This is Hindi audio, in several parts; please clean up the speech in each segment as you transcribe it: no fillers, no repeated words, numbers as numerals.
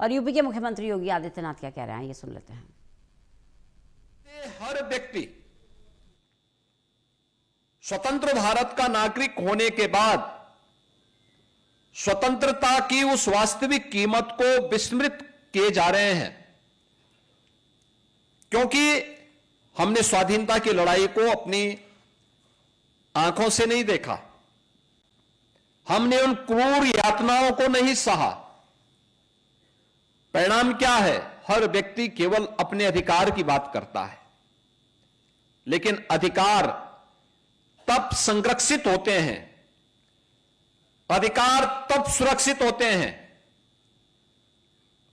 और यूपी के मुख्यमंत्री योगी आदित्यनाथ क्या कह रहे हैं, ये सुन लेते हैं। हर व्यक्ति स्वतंत्र भारत का नागरिक होने के बाद स्वतंत्रता की उस वास्तविक कीमत को विस्मृत किए जा रहे हैं, क्योंकि हमने स्वाधीनता की लड़ाई को अपनी आंखों से नहीं देखा, हमने उन क्रूर यातनाओं को नहीं सहा। परिणाम क्या है? हर व्यक्ति केवल अपने अधिकार की बात करता है, लेकिन अधिकार तब संरक्षित होते हैं, अधिकार तब सुरक्षित होते हैं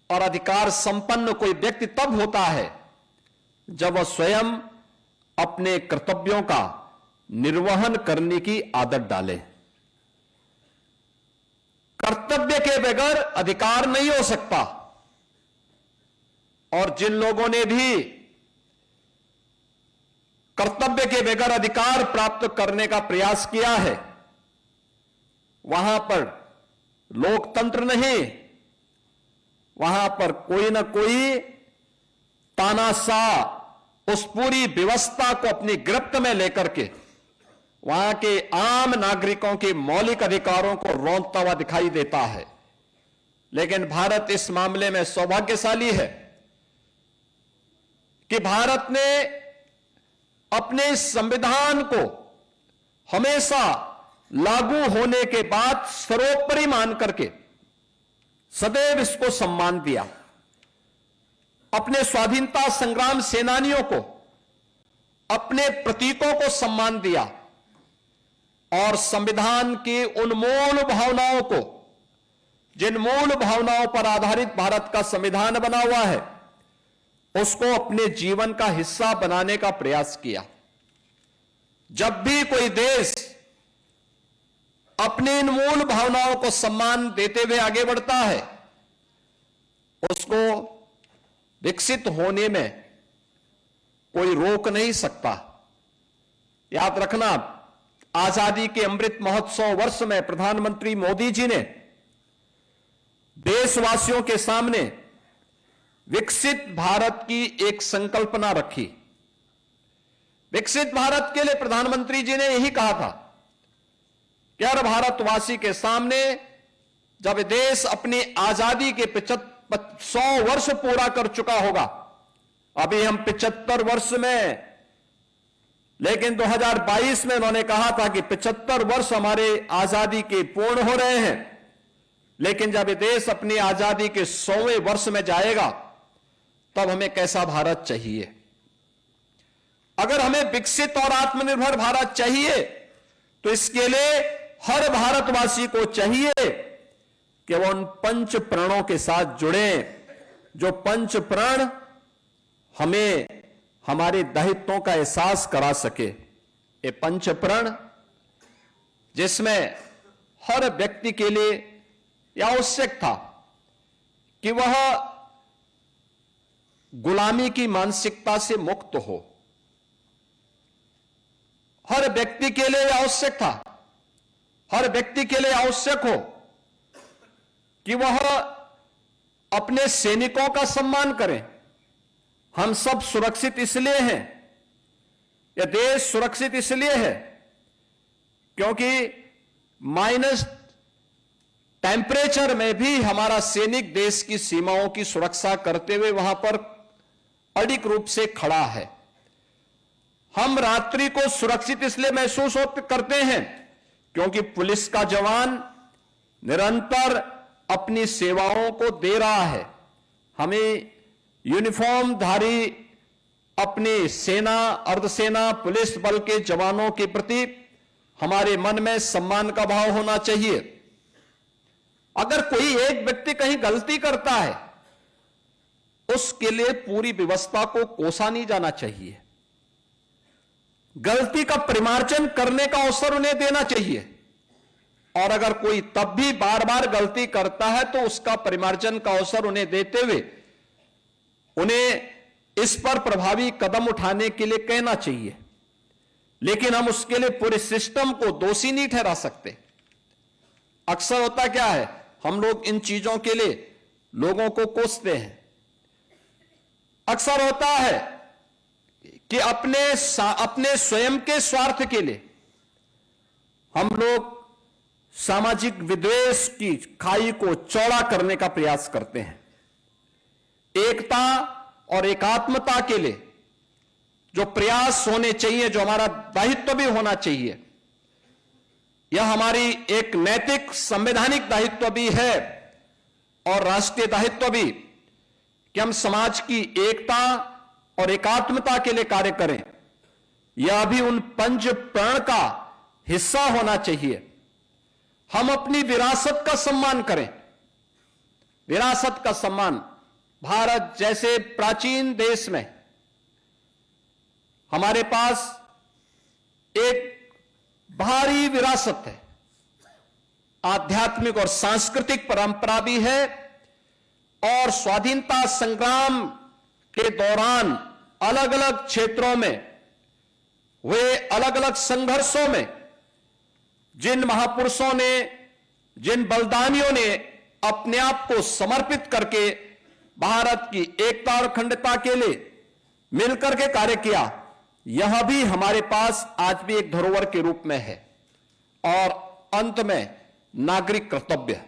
और अधिकार संपन्न कोई व्यक्ति तब होता है जब वह स्वयं अपने कर्तव्यों का निर्वहन करने की आदत डाले। कर्तव्य के बगैर अधिकार नहीं हो सकता, और जिन लोगों ने भी कर्तव्य के बगैर अधिकार प्राप्त करने का प्रयास किया है, वहां पर लोकतंत्र नहीं, वहां पर कोई ना कोई तानाशाह उस पूरी व्यवस्था को अपनी गिरफ्त में लेकर के वहां के आम नागरिकों के मौलिक अधिकारों को रौंदता हुआ दिखाई देता है। लेकिन भारत इस मामले में सौभाग्यशाली है कि भारत ने अपने संविधान को हमेशा लागू होने के बाद सर्वोपरि मान करके सदैव इसको सम्मान दिया। अपने स्वाधीनता संग्राम सेनानियों को, अपने प्रतीकों को सम्मान दिया और संविधान की उन मूल भावनाओं को, जिन मूल भावनाओं पर आधारित भारत का संविधान बना हुआ है, उसको अपने जीवन का हिस्सा बनाने का प्रयास किया। जब भी कोई देश अपनी इन मूल भावनाओं को सम्मान देते हुए आगे बढ़ता है, उसको विकसित होने में कोई रोक नहीं सकता। याद रखना, आजादी के अमृत महोत्सव वर्ष में प्रधानमंत्री मोदी जी ने देशवासियों के सामने विकसित भारत की एक संकल्पना रखी। विकसित भारत के लिए प्रधानमंत्री जी ने यही कहा था कि हर भारतवासी के सामने जब देश अपनी आजादी के 100 वर्ष पूरा कर चुका होगा, अभी हम 75 वर्ष में, लेकिन 2022 में उन्होंने कहा था कि 75 वर्ष हमारे आजादी के पूर्ण हो रहे हैं, लेकिन जब देश अपनी आजादी के 100वें वर्ष में जाएगा तब हमें कैसा भारत चाहिए। अगर हमें विकसित और आत्मनिर्भर भारत चाहिए तो इसके लिए हर भारतवासी को चाहिए कि वह उन पंच प्रणों के साथ जुड़े, जो पंच प्रण हमें हमारे दायित्वों का एहसास करा सके। ये पंच प्रण जिसमें हर व्यक्ति के लिए यह आवश्यक था कि वह गुलामी की मानसिकता से मुक्त हो। हर व्यक्ति के लिए आवश्यक था, हर व्यक्ति के लिए आवश्यक हो कि वह अपने सैनिकों का सम्मान करें। हम सब सुरक्षित इसलिए हैं, यह देश सुरक्षित इसलिए है क्योंकि माइनस टेम्परेचर में भी हमारा सैनिक देश की सीमाओं की सुरक्षा करते हुए वहां पर अडिग रूप से खड़ा है। हम रात्रि को सुरक्षित इसलिए महसूस करते हैं क्योंकि पुलिस का जवान निरंतर अपनी सेवाओं को दे रहा है। हमें यूनिफॉर्मधारी अपनी सेना, अर्धसेना, पुलिस बल के जवानों के प्रति हमारे मन में सम्मान का भाव होना चाहिए। अगर कोई एक व्यक्ति कहीं गलती करता है, उसके लिए पूरी व्यवस्था को कोसा नहीं जाना चाहिए। गलती का परिमार्जन करने का अवसर उन्हें देना चाहिए, और अगर कोई तब भी बार बार गलती करता है तो उसका परिमार्जन का अवसर उन्हें देते हुए उन्हें इस पर प्रभावी कदम उठाने के लिए कहना चाहिए। लेकिन हम उसके लिए पूरे सिस्टम को दोषी नहीं ठहरा सकते। अक्सर होता क्या है, हम लोग इन चीजों के लिए लोगों को कोसते हैं। अक्सर होता है कि अपने स्वयं के स्वार्थ के लिए हम लोग सामाजिक विद्वेष की खाई को चौड़ा करने का प्रयास करते हैं। एकता और एकात्मता के लिए जो प्रयास होने चाहिए, जो हमारा दायित्व भी होना चाहिए, यह हमारी एक नैतिक संवैधानिक दायित्व भी है और राष्ट्रीय दायित्व भी कि हम समाज की एकता और एकात्मता के लिए कार्य करें। यह भी उन पंच प्रण का हिस्सा होना चाहिए। हम अपनी विरासत का सम्मान करें। विरासत का सम्मान, भारत जैसे प्राचीन देश में हमारे पास एक भारी विरासत है, आध्यात्मिक और सांस्कृतिक परंपरा भी है और स्वाधीनता संग्राम के दौरान अलग अलग क्षेत्रों में हुए अलग अलग संघर्षों में जिन महापुरुषों ने, जिन बलिदानियों ने अपने आप को समर्पित करके भारत की एकता और अखंडता के लिए मिलकर के कार्य किया, यह भी हमारे पास आज भी एक धरोहर के रूप में है। और अंत में नागरिक कर्तव्य,